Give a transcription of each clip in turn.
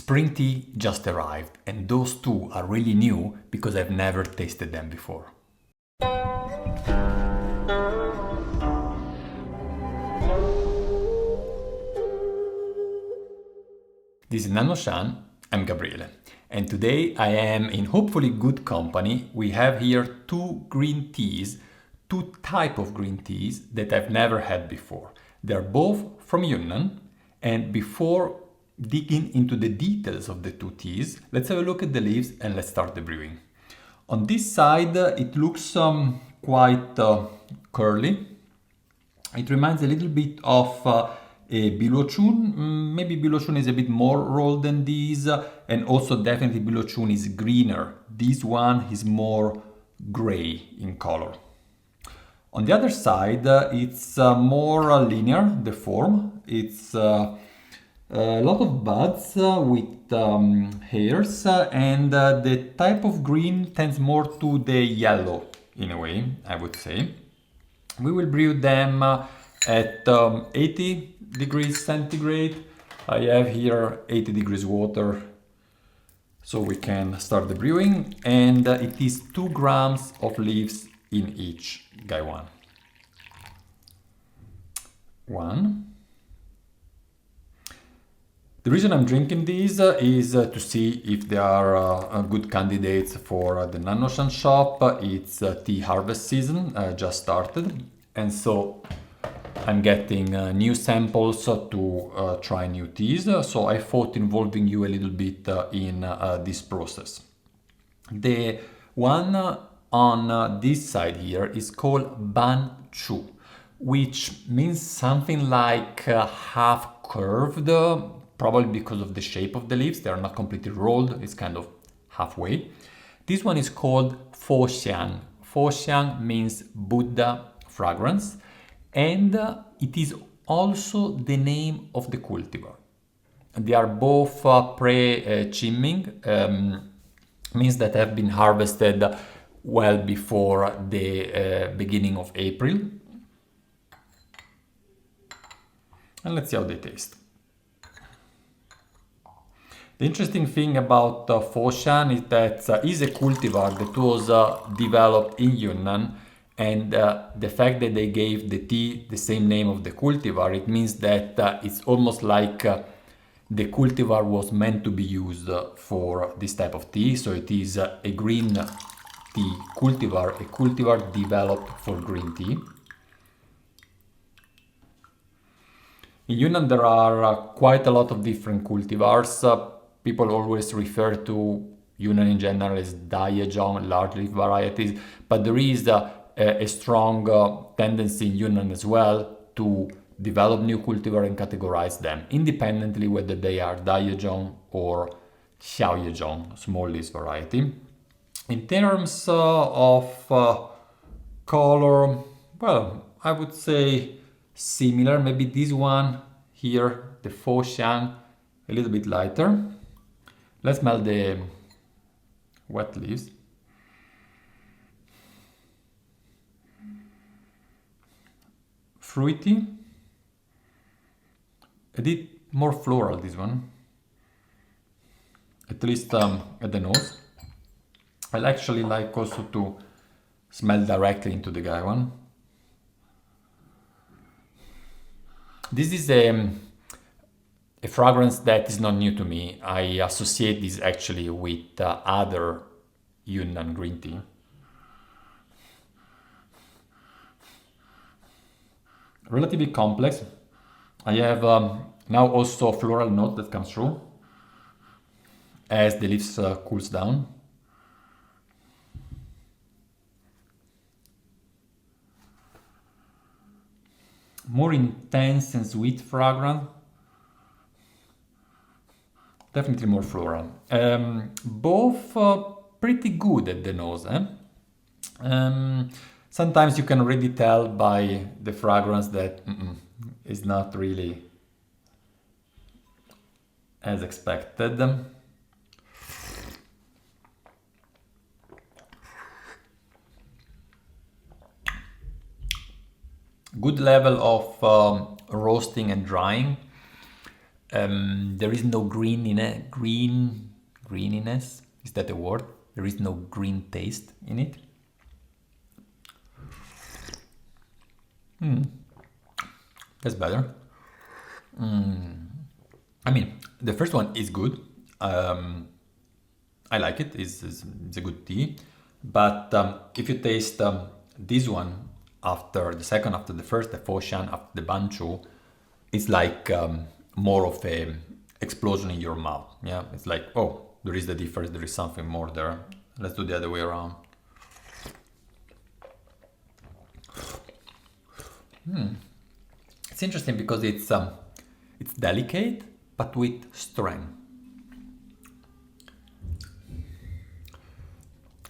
spring tea just arrived, and those two are really new because I've never tasted them before. This is Nannuoshan, I'm Gabriele, and today I am in hopefully good company. We have here two green teas, two types of green teas that I've never had before. They're both from Yunnan, and before digging into the details of the two teas, let's have a look at the leaves and let's start the brewing. On this side, it looks quite curly. It reminds a little bit of a Bilochun. Maybe Bilochun is a bit more rolled than these, and also definitely Bilochun is greener. This one is more gray in color. On the other side, it's more linear, the form. It's a lot of buds with hairs, and the type of green tends more to the yellow in a way, I would say. We will brew them at 80 degrees centigrade. I have here 80 degrees water, so we can start the brewing, and it is 2 grams of leaves in each guy one. The reason I'm drinking these is to see if they are good candidates for the Nannuoshan shop. It's tea harvest season, just started, and so I'm getting new samples to try new teas. So I thought involving you a little bit in this process. The one on this side here is called Banchu, which means something like half curved, probably because of the shape of the leaves. They are not completely rolled, it's kind of halfway. This one is called Foshou. Foshou means Buddha fragrance, and it is also the name of the cultivar. They are both pre-Qingming, means that have been harvested well before the beginning of April. And let's see how they taste. The interesting thing about Foshou is that is a cultivar that was developed in Yunnan, and the fact that they gave the tea the same name of the cultivar, it means that it's almost like the cultivar was meant to be used for this type of tea. So it is a green tea cultivar, a cultivar developed for green tea. In Yunnan there are quite a lot of different cultivars. People always refer to Yunnan in general as Daiyezhong, large leaf varieties, but there is a strong tendency in Yunnan as well to develop new cultivar and categorize them independently, whether they are Daiyezhong or Xiaoyezhong, small leaf variety. In terms of color, well, I would say similar. Maybe this one here, the Foshou, a little bit lighter. Let's smell the wet leaves. Fruity, a bit more floral, this one, at least at the nose. I actually like also to smell directly into the guy one. This is a fragrance that is not new to me. I associate this actually with other Yunnan green tea. Relatively complex. I have now also a floral note that comes through as the leaves cools down. More intense and sweet fragrance. Definitely more floral. Both pretty good at the nose. Sometimes you can already tell by the fragrance that is not really as expected. Good level of roasting and drying. There is no green in it. Greeniness, is that a word? There is no green taste in it. That's better. I mean, the first one is good. I like it. It's a good tea. But if you taste this one after the second, after the first, the Foshan, after the Banchu, it's like more of a explosion in your mouth. Yeah, it's like, oh, there is the difference. There is something more there. Let's do the other way around. It's interesting because it's delicate but with strength,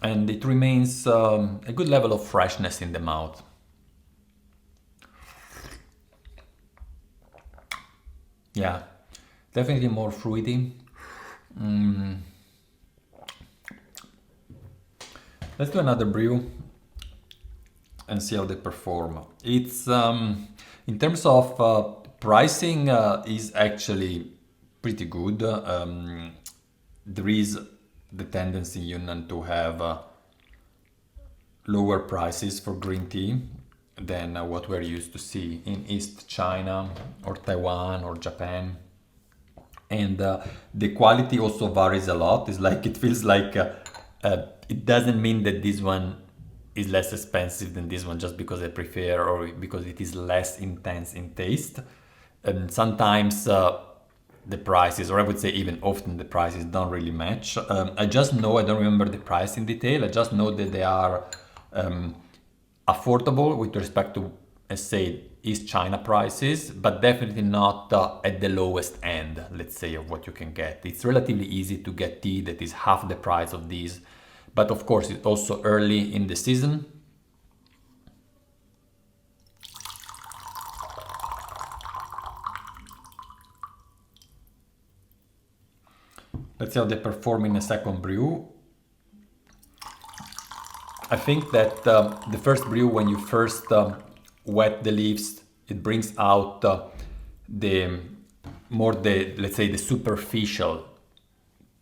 and it remains a good level of freshness in the mouth. Yeah, definitely more fruity. Let's do another brew and see how they perform. It's in terms of pricing is actually pretty good. There is the tendency in Yunnan to have lower prices for green tea than what we're used to see in East China or Taiwan or Japan. And the quality also varies a lot. It's like, it feels like it doesn't mean that this one is less expensive than this one just because I prefer or because it is less intense in taste. And sometimes the prices, or I would say even often the prices don't really match. I just know, I don't remember the price in detail, I just know that they are affordable with respect to, let's say, East China prices, but definitely not at the lowest end, let's say, of what you can get. It's relatively easy to get tea that is half the price of these, but of course it's also early in the season. Let's see how they perform in a second brew. I think that the first brew, when you first wet the leaves, it brings out let's say, the superficial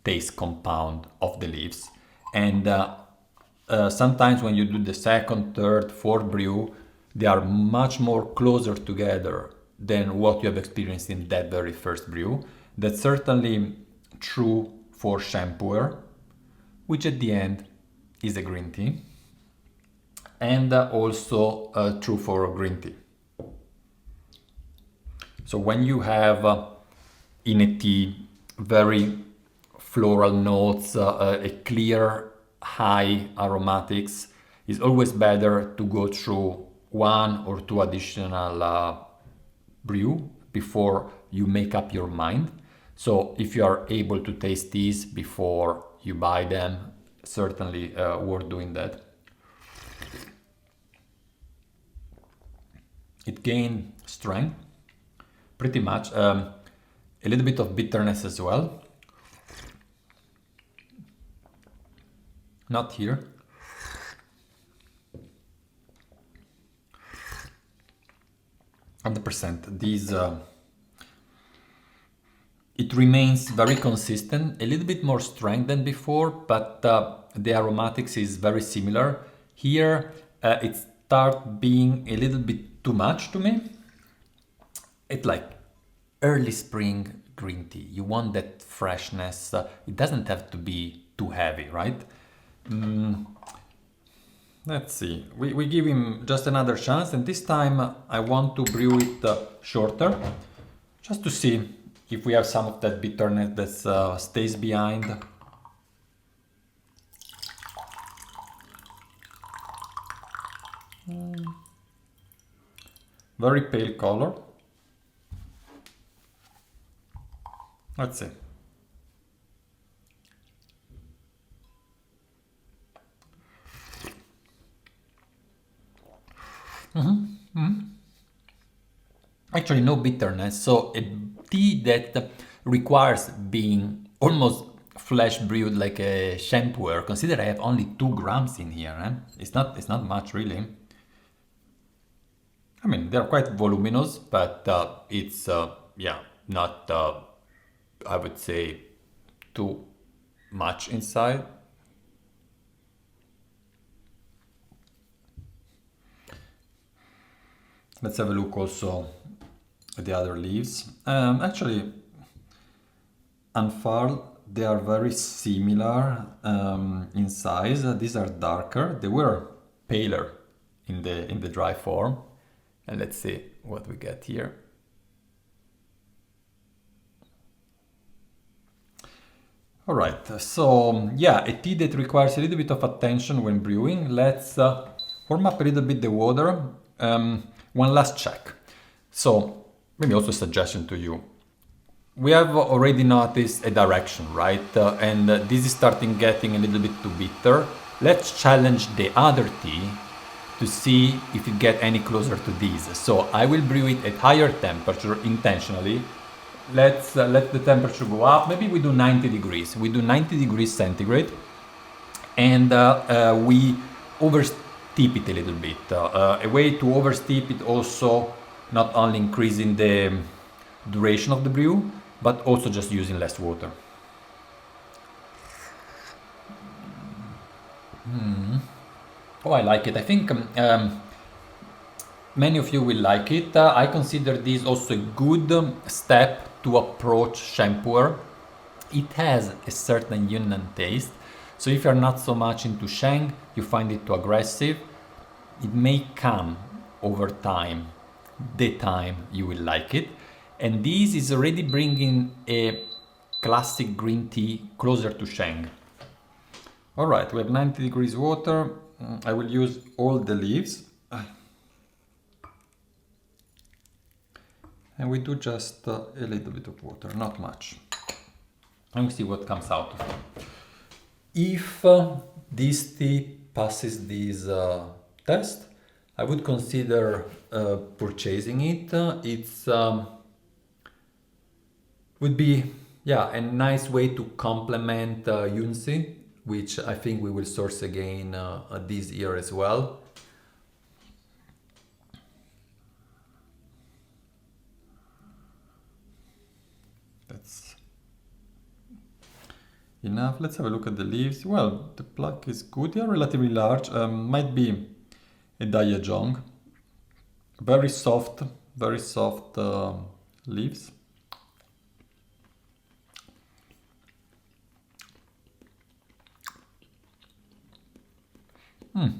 taste compound of the leaves. And sometimes when you do the second, third, fourth brew, they are much more closer together than what you have experienced in that very first brew. That's certainly true for shampooer, which at the end is a green tea, and also true for green tea. So when you have in a tea very floral notes, a clear high aromatics, it's always better to go through one or two additional brew before you make up your mind. So if you are able to taste these before you buy them, certainly worth doing that. It gained strength, pretty much, a little bit of bitterness as well. Not here. %. These it remains very consistent, a little bit more strength than before, but the aromatics is very similar. Here it starts being a little bit too much to me. It's like early spring green tea. You want that freshness. It doesn't have to be too heavy, right? Let's see. We give him just another chance, and this time I want to brew it shorter, just to see if we have some of that bitterness that stays behind. Very pale color. Let's see. Actually, no bitterness. So a tea that requires being almost flash brewed like a shampooer. Consider I have only 2 grams in here. It's not much really. I mean, they're quite voluminous, but it's yeah, not I would say, too much inside. Let's have a look also at the other leaves. Actually, unfurled, they are very similar in size. These are darker. They were paler in the dry form. And let's see what we get here. All right, so yeah, a tea that requires a little bit of attention when brewing. Let's warm up a little bit the water. One last check. So maybe also a suggestion to you. We have already noticed a direction, right? And this is starting getting a little bit too bitter. Let's challenge the other tea to see if it get any closer to this. So I will brew it at higher temperature intentionally. Let's let the temperature go up. Maybe we do 90 degrees. We do 90 degrees centigrade, and we oversteep it a little bit. A way to oversteep it also not only increasing the duration of the brew, but also just using less water. Oh, I like it. I think many of you will like it. I consider this also a good step to approach shampooer. It has a certain Yunnan taste. So if you're not so much into Sheng, you find it too aggressive, it may come over time, the time you will like it. And this is already bringing a classic green tea closer to Sheng. All right, we have 90 degrees water. I will use all the leaves. And we do just a little bit of water, not much. And we see what comes out of it. If this tea passes this test, I would consider purchasing it. It's would be a nice way to complement Yunsi, which I think we will source again this year as well. That's enough. Let's have a look at the leaves. Well, the pluck is good. They are relatively large. Might be a Dayajong. Very soft leaves. I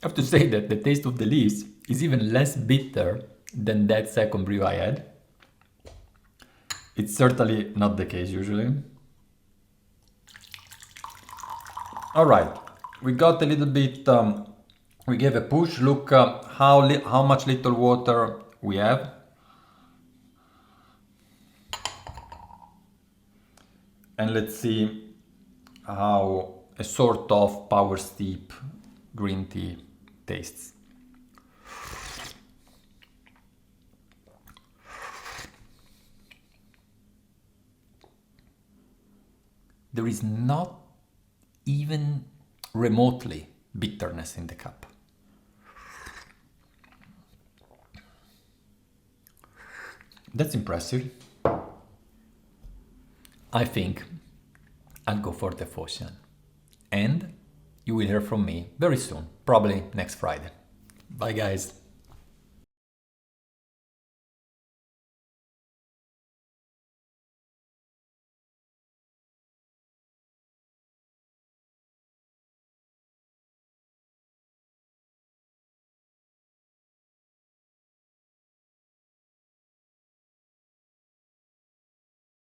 have to say that the taste of the leaves is even less bitter than that second brew I had. It's certainly not the case usually. All right, we got a little bit, we gave a push. Look how much little water we have. And let's see how a sort of power steep green tea tastes. There is not even remotely bitterness in the cup. That's impressive. I think I'll go for the Foshou. And you will hear from me very soon, probably next Friday. Bye guys.